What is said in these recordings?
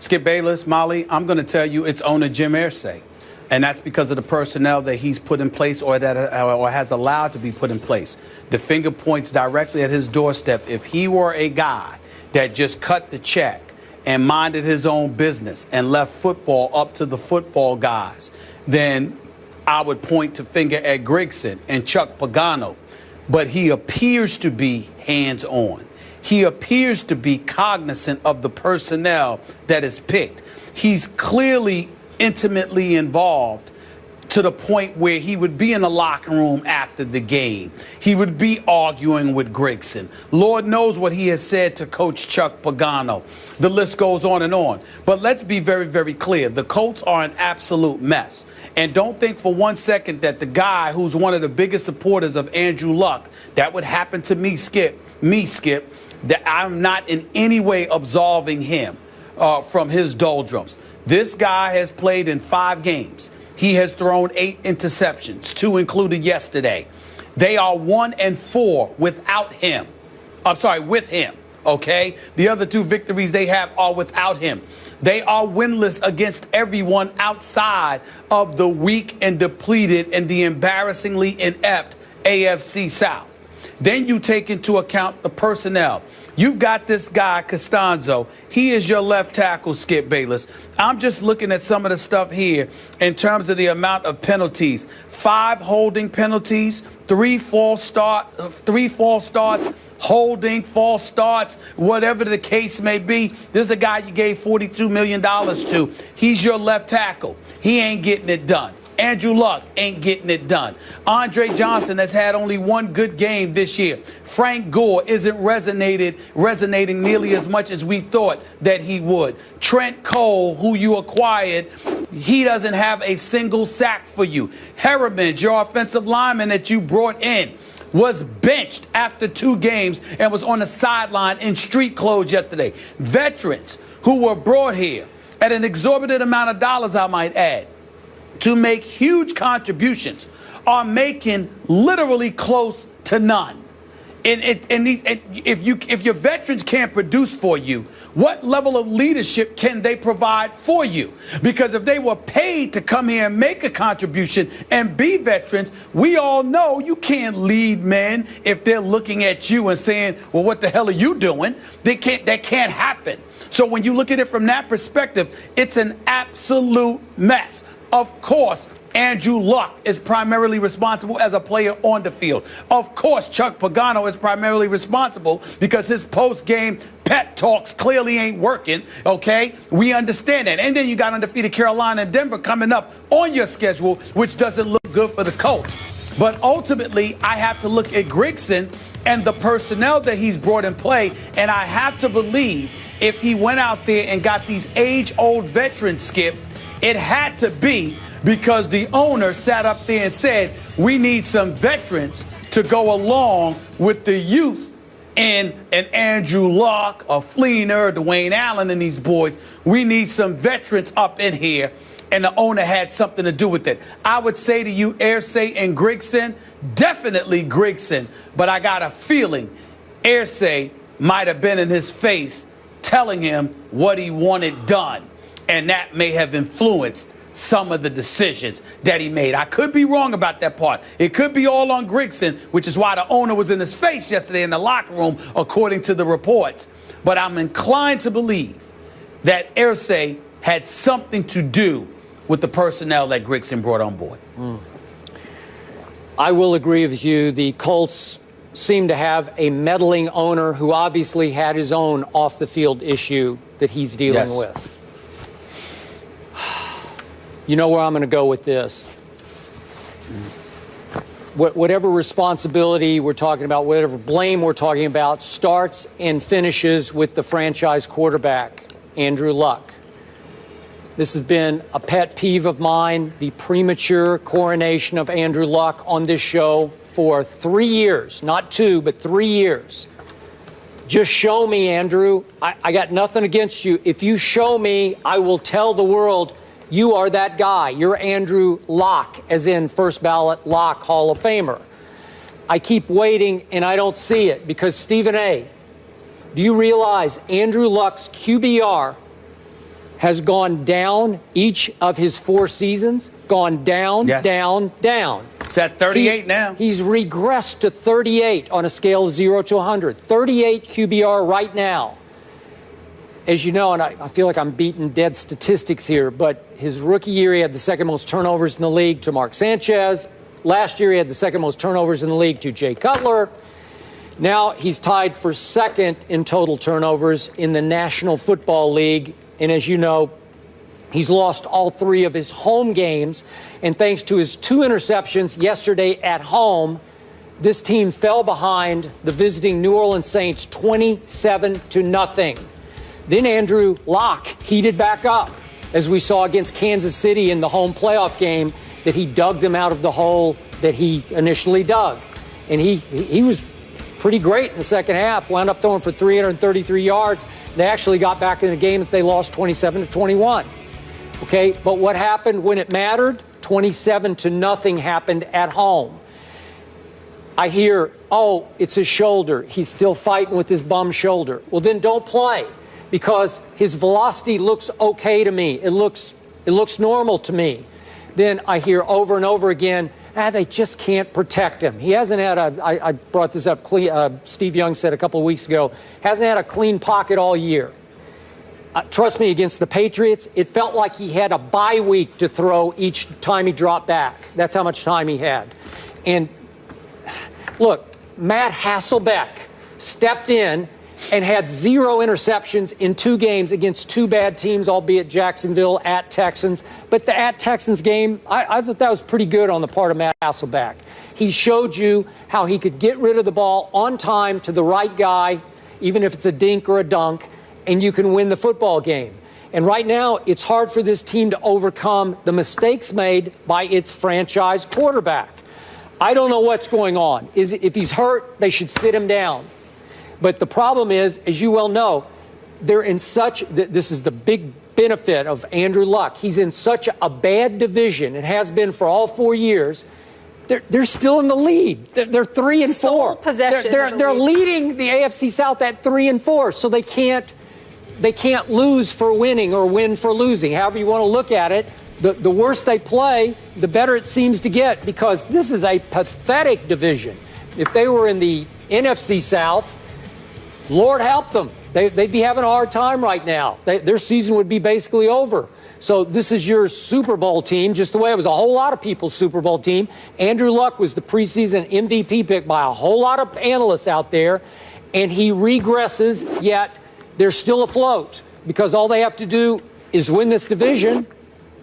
Skip Bayless, Molly, I'm going to tell you it's owner Jim Irsay. And that's because of the personnel that he's put in place or has allowed to be put in place. The finger points directly at his doorstep. If he were a guy that just cut the check and minded his own business and left football up to the football guys, then I would point to finger at Grigson and Chuck Pagano. But he appears to be hands-on. He appears to be cognizant of the personnel that is picked. He's clearly intimately involved to the point where he would be in the locker room after the game. He would be arguing with Grigson. Lord knows what he has said to Coach Chuck Pagano. The list goes on and on. But let's be very, very clear. The Colts are an absolute mess. And don't think for 1 second that the guy who's one of the biggest supporters of Andrew Luck, that would happen to me, Skip, that I'm not in any way absolving him from his doldrums. This guy has played in 5 games. He has thrown 8 interceptions, 2 included yesterday. They are 1-4 without him. With him, okay? The other 2 victories they have are without him. They are winless against everyone outside of the weak and depleted and the embarrassingly inept AFC South. Then you take into account the personnel. You've got this guy, Costanzo. He is your left tackle, Skip Bayless. I'm just looking at some of the stuff here in terms of the amount of penalties. 5 holding penalties, 3 false starts, holding, false starts, whatever the case may be. This is a guy you gave $42 million to. He's your left tackle. He ain't getting it done. Andrew Luck ain't getting it done. Andre Johnson has had only 1 good game this year. Frank Gore isn't resonating nearly as much as we thought that he would. Trent Cole, who you acquired, he doesn't have a single sack for you. Harriman, your offensive lineman that you brought in, was benched after 2 games and was on the sideline in street clothes yesterday. Veterans who were brought here at an exorbitant amount of dollars, I might add, to make huge contributions, are making literally close to none. And if your veterans can't produce for you, what level of leadership can they provide for you? Because if they were paid to come here and make a contribution and be veterans, we all know you can't lead men if they're looking at you and saying, well, what the hell are you doing? That can't happen. So when you look at it from that perspective, it's an absolute mess. Of course, Andrew Luck is primarily responsible as a player on the field. Of course, Chuck Pagano is primarily responsible because his post-game pep talks clearly ain't working, okay? We understand that. And then you got undefeated Carolina and Denver coming up on your schedule, which doesn't look good for the Colts. But ultimately, I have to look at Grigson and the personnel that he's brought in play, and I have to believe if he went out there and got these age-old veterans, Skip, it had to be because the owner sat up there and said, we need some veterans to go along with the youth and an Andrew Luck, a Fleener, Dwayne Allen, and these boys. We need some veterans up in here, and the owner had something to do with it. I would say to you, Irsay and Grigson, definitely Grigson, but I got a feeling Irsay might have been in his face telling him what he wanted done. And that may have influenced some of the decisions that he made. I could be wrong about that part. It could be all on Grigson, which is why the owner was in his face yesterday in the locker room, according to the reports. But I'm inclined to believe that Irsay had something to do with the personnel that Grigson brought on board. I will agree with you. The Colts seem to have a meddling owner who obviously had his own off-the-field issue that he's dealing with. You know where I'm going to go with this. Whatever responsibility we're talking about, whatever blame we're talking about, starts and finishes with the franchise quarterback, Andrew Luck. This has been a pet peeve of mine, the premature coronation of Andrew Luck on this show for 3 years, not 2, but 3 years. Just show me, Andrew. I got nothing against you. If you show me, I will tell the world you are that guy. You're Andrew Luck, as in first ballot Luck Hall of Famer. I keep waiting, and I don't see it because, Stephen A., do you realize Andrew Luck's QBR has gone down each of his 4 seasons, gone down, Yes. down, down. It's at 38 now. He's regressed to 38 on a scale of 0 to 100. 38 QBR right now. As you know, and I feel like I'm beating dead statistics here, but his rookie year, he had the second most turnovers in the league to Mark Sanchez. Last year, he had the second most turnovers in the league to Jay Cutler. Now he's tied for second in total turnovers in the National Football League. And as you know, he's lost all 3 of his home games. And thanks to his 2 interceptions yesterday at home, this team fell behind the visiting New Orleans Saints 27-0. Then Andrew Luck heated back up, as we saw against Kansas City in the home playoff game, that he dug them out of the hole that he initially dug. And he was pretty great in the second half, wound up throwing for 333 yards. They actually got back in the game if they lost 27-21. Okay, but what happened when it mattered? 27-0 happened at home. I hear, oh, it's his shoulder. He's still fighting with his bum shoulder. Well, then don't play, because his velocity looks okay to me. It looks normal to me. Then I hear over and over again, they just can't protect him. He hasn't had I brought this up, Steve Young said a couple of weeks ago, hasn't had a clean pocket all year. Trust me, against the Patriots, it felt like he had a bye week to throw each time he dropped back. That's how much time he had. And look, Matt Hasselbeck stepped in and had 0 interceptions in 2 games against 2 bad teams, albeit Jacksonville at Texans. But the at Texans game, I thought that was pretty good on the part of Matt Hasselbeck. He showed you how he could get rid of the ball on time to the right guy, even if it's a dink or a dunk, and you can win the football game. And right now, it's hard for this team to overcome the mistakes made by its franchise quarterback. I don't know what's going on. If he's hurt, they should sit him down. But the problem is, as you well know, they're in such, this is the big benefit of Andrew Luck. He's in such a bad division, and has been for all 4 years. They're still in the lead. They're 3 and 4. Sole possession. They're leading the AFC South at 3 and 4, so they can't lose for winning or win for losing. However you want to look at it, the worse they play, the better it seems to get, because this is a pathetic division. If they were in the NFC South, Lord help them. They'd be having a hard time right now. Their season would be basically over. So this is your Super Bowl team, just the way it was a whole lot of people's Super Bowl team. Andrew Luck was the preseason MVP pick by a whole lot of analysts out there, and he regresses, yet they're still afloat, because all they have to do is win this division.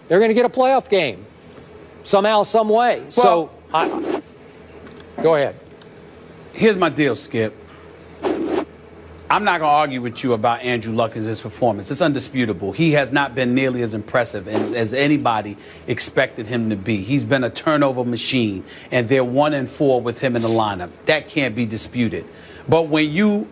They're going to get a playoff game somehow, some way. Well, go ahead. Here's my deal, Skip. I'm not going to argue with you about Andrew Luck and his performance. It's undisputable. He has not been nearly as impressive as anybody expected him to be. He's been a turnover machine, and they're 1 and 4 with him in the lineup. That can't be disputed. But when you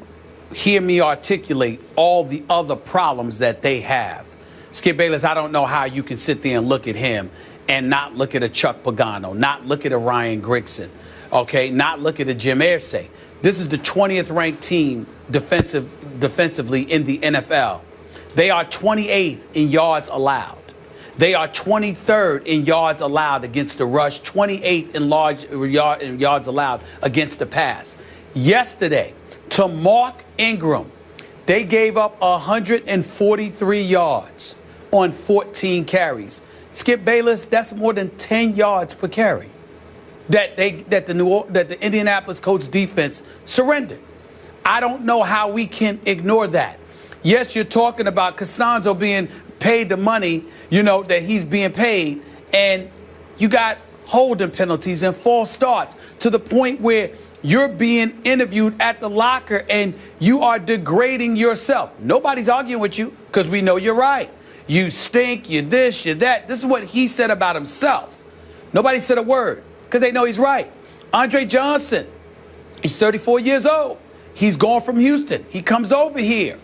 hear me articulate all the other problems that they have, Skip Bayless, I don't know how you can sit there and look at him and not look at a Chuck Pagano, not look at a Ryan Grigson, okay, not look at a Jim Irsay. This is the 20th ranked team defensively in the NFL. They are 28th in yards allowed. They are 23rd in yards allowed against the rush, 28th in yards allowed against the pass. Yesterday, to Mark Ingram, they gave up 143 yards on 14 carries. Skip Bayless, that's more than 10 yards per carry that the Indianapolis Colts defense surrendered. I don't know how we can ignore that. Yes, you're talking about Costanzo being paid the money, that he's being paid, and you got holding penalties and false starts to the point where you're being interviewed at the locker and you are degrading yourself. Nobody's arguing with you, because we know you're right. You stink, you're this, you're that. This is what he said about himself. Nobody said a word, because they know he's right. Andre Johnson, he's 34 years old. He's gone from Houston. He comes over here.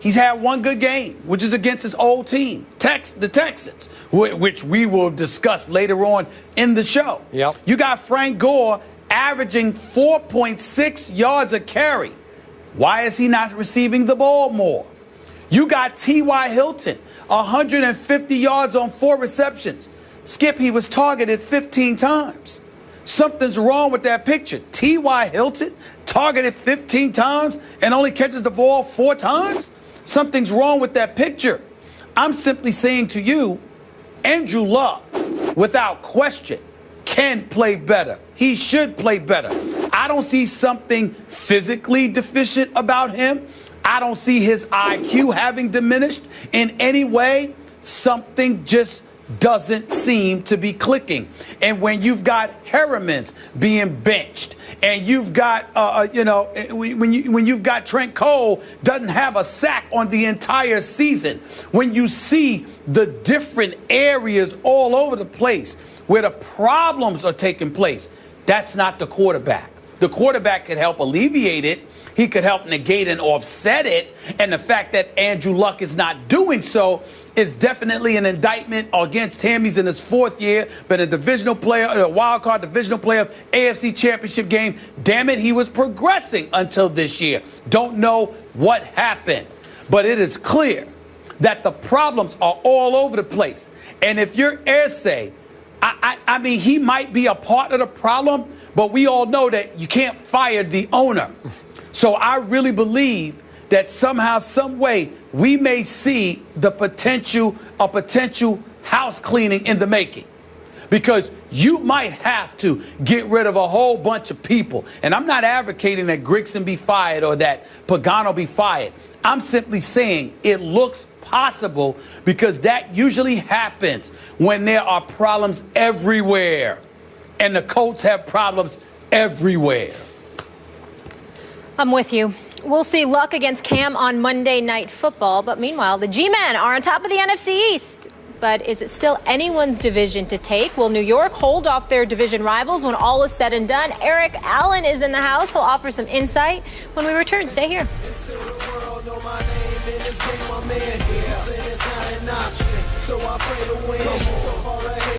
He's had one good game, which is against his old team, the Texans, which we will discuss later on in the show. Yep. You got Frank Gore averaging 4.6 yards a carry. Why is he not receiving the ball more? You got T.Y. Hilton, 150 yards on 4 receptions. Skip, he was targeted 15 times. Something's wrong with that picture. T.Y. Hilton targeted 15 times and only catches the ball 4 times? Something's wrong with that picture. I'm simply saying to you, Andrew Luck, without question, can play better. He should play better. I don't see something physically deficient about him. I don't see his IQ having diminished in any way. Something just doesn't seem to be clicking. And when you've got Harriman's being benched, and you've got, when you've got Trent Cole doesn't have a sack on the entire season, when you see the different areas all over the place where the problems are taking place, that's not the quarterback. The quarterback could help alleviate it. He could help negate and offset it. And the fact that Andrew Luck is not doing so is definitely an indictment against him. He's in his 4th year, been a divisional player, a wild card divisional player, AFC Championship game. Damn it, he was progressing until this year. Don't know what happened. But it is clear that the problems are all over the place. And if you're Irsay, I mean, he might be a part of the problem, but we all know that you can't fire the owner. So I really believe that somehow, some way, we may see a potential house cleaning in the making. Because you might have to get rid of a whole bunch of people. And I'm not advocating that Grigson be fired or that Pagano be fired. I'm simply saying it looks possible, because that usually happens when there are problems everywhere. And the Colts have problems everywhere. I'm with you. We'll see Luck against Cam on Monday Night Football. But meanwhile, the G-Men are on top of the NFC East. But is it still anyone's division to take? Will New York hold off their division rivals when all is said and done? Eric Allen is in the house. He'll offer some insight when we return. Stay here.